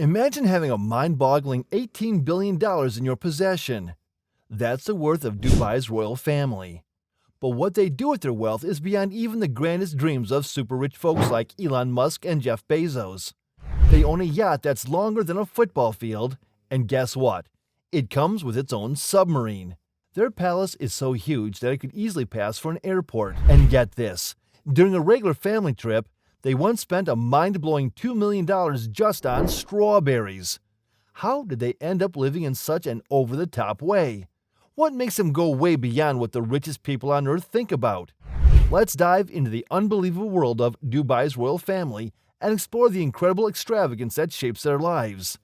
Imagine having a mind-boggling $18 billion in your possession. That's the worth of Dubai's royal family. But what they do with their wealth is beyond even the grandest dreams of super-rich folks like Elon Musk and Jeff Bezos. They own a yacht that's longer than a football field, and guess what? It comes with its own submarine. Their palace is so huge that it could easily pass for an airport. And get this, during a regular family trip, they once spent a mind-blowing $2 million just on strawberries. How did they end up living in such an over-the-top way? What makes them go way beyond what the richest people on earth think about? Let's dive into the unbelievable world of Dubai's royal family and explore the incredible extravagance that shapes their lives.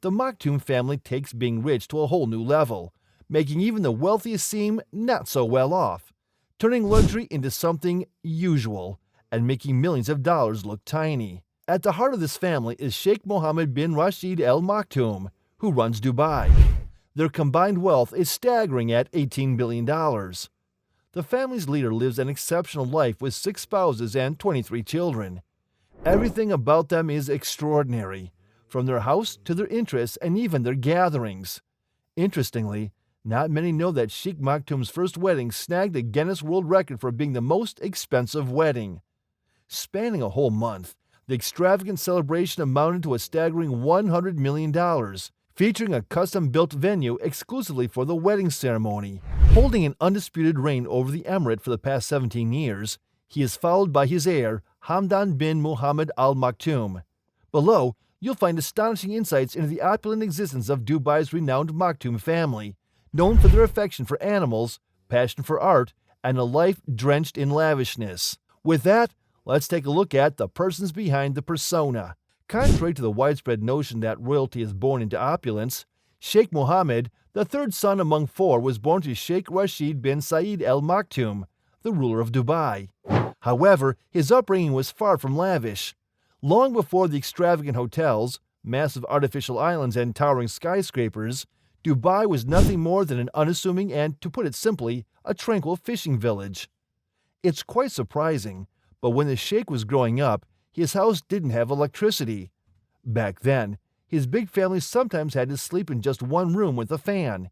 The Maktoum family takes being rich to a whole new level, making even the wealthiest seem not so well off, turning luxury into something usual, and making millions of dollars look tiny. At the heart of this family is Sheikh Mohammed bin Rashid Al Maktoum, who runs Dubai. Their combined wealth is staggering at $18 billion. The family's leader lives an exceptional life with 6 spouses and 23 children. Everything about them is extraordinary, from their house to their interests and even their gatherings. Interestingly, not many know that Sheikh Maktoum's first wedding snagged a Guinness World Record for being the most expensive wedding. Spanning a whole month, the extravagant celebration amounted to a staggering $100 million, featuring a custom-built venue exclusively for the wedding ceremony. Holding an undisputed reign over the emirate for the past 17 years, he is followed by his heir, Hamdan bin Mohammed Al Maktoum. Below, you'll find astonishing insights into the opulent existence of Dubai's renowned Maktoum family, known for their affection for animals, passion for art, and a life drenched in lavishness. With that, let's take a look at the persons behind the persona. Contrary to the widespread notion that royalty is born into opulence, Sheikh Mohammed, the third son among 4, was born to Sheikh Rashid bin Saeed Al Maktoum, the ruler of Dubai. However, his upbringing was far from lavish. Long before the extravagant hotels, massive artificial islands, and towering skyscrapers, Dubai was nothing more than an unassuming and, to put it simply, a tranquil fishing village. It's quite surprising, but when the Sheikh was growing up, his house didn't have electricity. Back then, his big family sometimes had to sleep in just one room with a fan.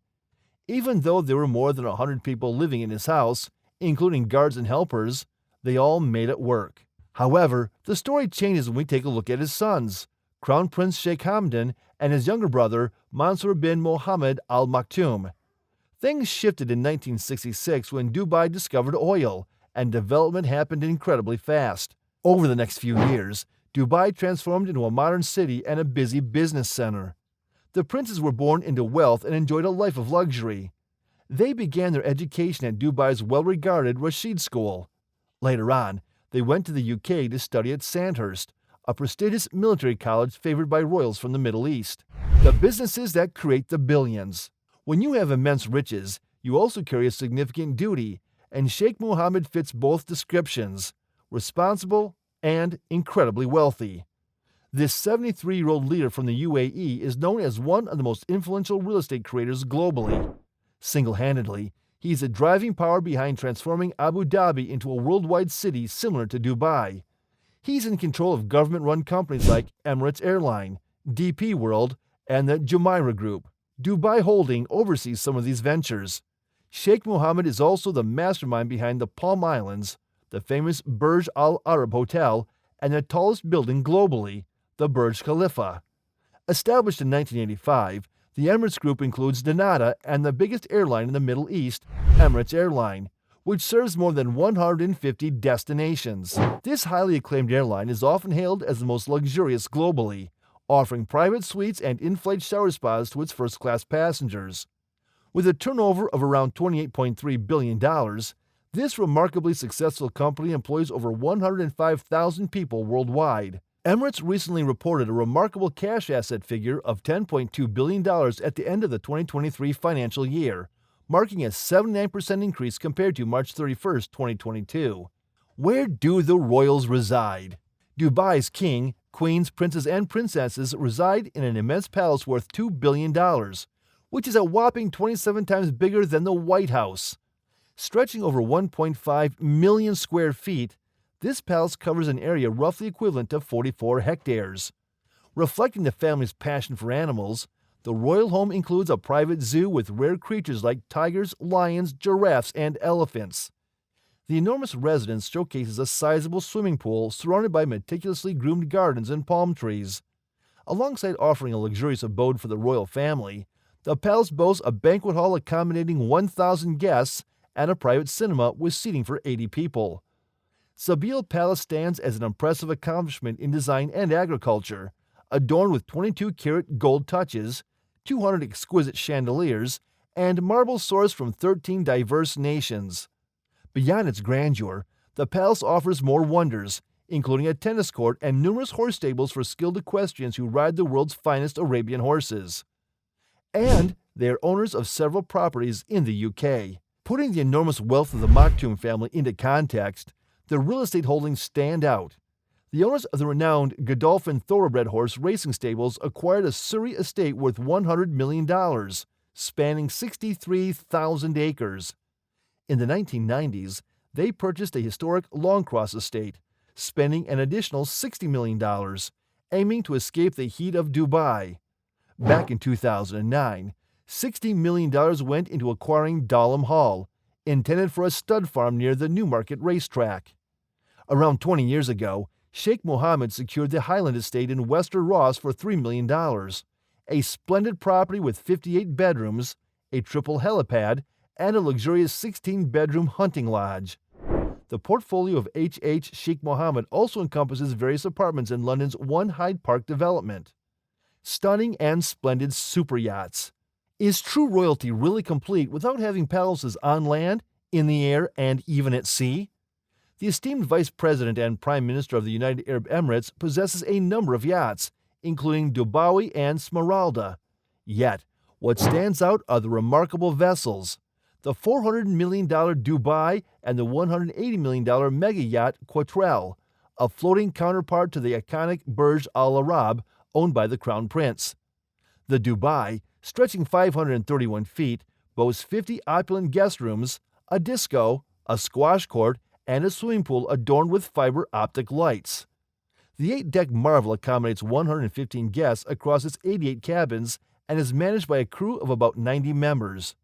Even though there were more than 100 people living in his house, including guards and helpers, they all made it work. However, the story changes when we take a look at his sons, Crown Prince Sheikh Hamdan and his younger brother, Mansour bin Mohammed Al Maktoum. Things shifted in 1966 when Dubai discovered oil, and development happened incredibly fast. Over the next few years, Dubai transformed into a modern city and a busy business center. The princes were born into wealth and enjoyed a life of luxury. They began their education at Dubai's well-regarded Rashid School. Later on, they went to the UK to study at Sandhurst, a prestigious military college favored by royals from the Middle East. The businesses that create the billions. When you have immense riches, you also carry a significant duty, and Sheikh Mohammed fits both descriptions: responsible and incredibly wealthy. This 73-year-old leader from the UAE is known as one of the most influential real estate creators globally. Single-handedly, he is a driving power behind transforming Abu Dhabi into a worldwide city similar to Dubai. He's in control of government-run companies like Emirates Airline, DP World, and the Jumeirah Group. Dubai Holding oversees some of these ventures. Sheikh Mohammed is also the mastermind behind the Palm Islands, the famous Burj Al Arab Hotel, and the tallest building globally, the Burj Khalifa. Established in 1985, the Emirates Group includes Danata and the biggest airline in the Middle East, Emirates Airline, which serves more than 150 destinations. This highly acclaimed airline is often hailed as the most luxurious globally, offering private suites and in-flight shower spas to its first-class passengers. With a turnover of around $28.3 billion, this remarkably successful company employs over 105,000 people worldwide. Emirates recently reported a remarkable cash asset figure of $10.2 billion at the end of the 2023 financial year, marking a 79% increase compared to March 31, 2022. Where do the royals reside? Dubai's king, queens, princes, and princesses reside in an immense palace worth $2 billion, which is a whopping 27 times bigger than the White House. Stretching over 1.5 million square feet, this palace covers an area roughly equivalent to 44 hectares. Reflecting the family's passion for animals, the royal home includes a private zoo with rare creatures like tigers, lions, giraffes, and elephants. The enormous residence showcases a sizable swimming pool surrounded by meticulously groomed gardens and palm trees. Alongside offering a luxurious abode for the royal family, the palace boasts a banquet hall accommodating 1,000 guests and a private cinema with seating for 80 people. Sabil Palace stands as an impressive accomplishment in design and agriculture, adorned with 22-karat gold touches, 200 exquisite chandeliers, and marble sourced from 13 diverse nations. Beyond its grandeur, the palace offers more wonders, including a tennis court and numerous horse stables for skilled equestrians who ride the world's finest Arabian horses. And they are owners of several properties in the UK. Putting the enormous wealth of the Maktoum family into context, their real estate holdings stand out. The owners of the renowned Godolphin Thoroughbred horse racing stables acquired a Surrey estate worth $100 million, spanning 63,000 acres. In the 1990s, they purchased a historic Longcross estate, spending an additional $60 million, aiming to escape the heat of Dubai. Back in 2009, $60 million went into acquiring Dalham Hall, intended for a stud farm near the Newmarket racetrack. Around 20 years ago, Sheikh Mohammed secured the Highland Estate in Wester Ross for $3 million, a splendid property with 58 bedrooms, a triple helipad, and a luxurious 16-bedroom hunting lodge. The portfolio of H.H. Sheikh Mohammed also encompasses various apartments in London's One Hyde Park development. Stunning and splendid super yachts. Is true royalty really complete without having palaces on land, in the air, and even at sea? The esteemed Vice President and Prime Minister of the United Arab Emirates possesses a number of yachts, including Dubawi and Smeralda. Yet, what stands out are the remarkable vessels. The $400 million Dubai and the $180 million mega yacht Quattrell, a floating counterpart to the iconic Burj Al Arab owned by the Crown Prince. The Dubai, stretching 531 feet, boasts 50 opulent guest rooms, a disco, a squash court, and a swimming pool adorned with fiber optic lights. The 8-deck marvel accommodates 115 guests across its 88 cabins and is managed by a crew of about 90 members.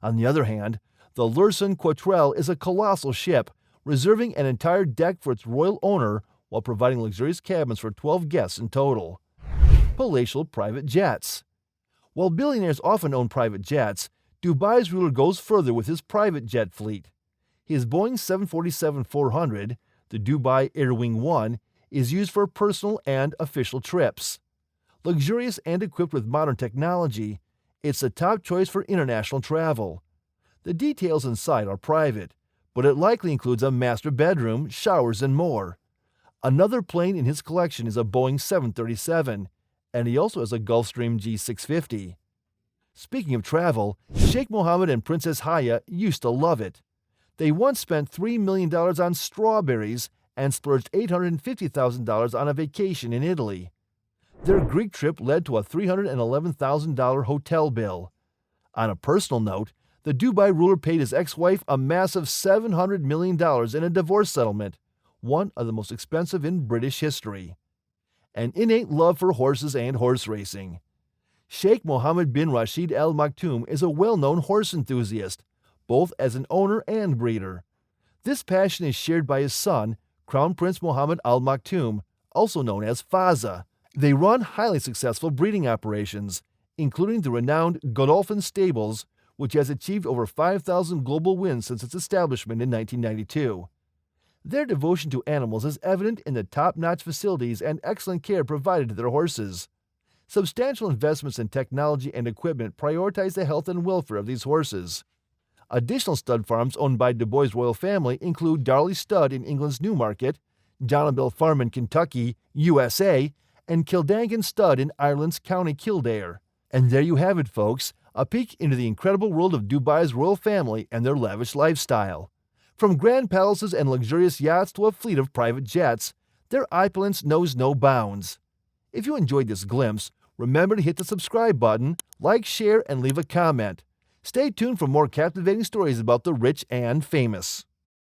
On the other hand, the Lursen Quattrell is a colossal ship, reserving an entire deck for its royal owner while providing luxurious cabins for 12 guests in total. Palatial private jets. While billionaires often own private jets, Dubai's ruler goes further with his private jet fleet. His Boeing 747-400, the Dubai Airwing 1, is used for personal and official trips. Luxurious and equipped with modern technology, it's the top choice for international travel. The details inside are private, but it likely includes a master bedroom, showers, and more. Another plane in his collection is a Boeing 737, and he also has a Gulfstream G650. Speaking of travel, Sheikh Mohammed and Princess Haya used to love it. They once spent $3 million on strawberries and splurged $850,000 on a vacation in Italy. Their Greek trip led to a $311,000 hotel bill. On a personal note, the Dubai ruler paid his ex-wife a massive $700 million in a divorce settlement, one of the most expensive in British history. An innate love for horses and horse racing. Sheikh Mohammed bin Rashid Al Maktoum is a well-known horse enthusiast, both as an owner and breeder. This passion is shared by his son, Crown Prince Mohammed Al Maktoum, also known as Faza. They run highly successful breeding operations, including the renowned Godolphin Stables, which has achieved over 5,000 global wins since its establishment in 1992. Their devotion to animals is evident in the top-notch facilities and excellent care provided to their horses. Substantial investments in technology and equipment prioritize the health and welfare of these horses. Additional stud farms owned by Du Bois' royal family include Darley Stud in England's Newmarket, John and Bill Farm in Kentucky, USA, and Kildangan Stud in Ireland's County Kildare. And there you have it, folks, a peek into the incredible world of Dubai's royal family and their lavish lifestyle. From grand palaces and luxurious yachts to a fleet of private jets, their opulence knows no bounds. If you enjoyed this glimpse, remember to hit the subscribe button, like, share, and leave a comment. Stay tuned for more captivating stories about the rich and famous.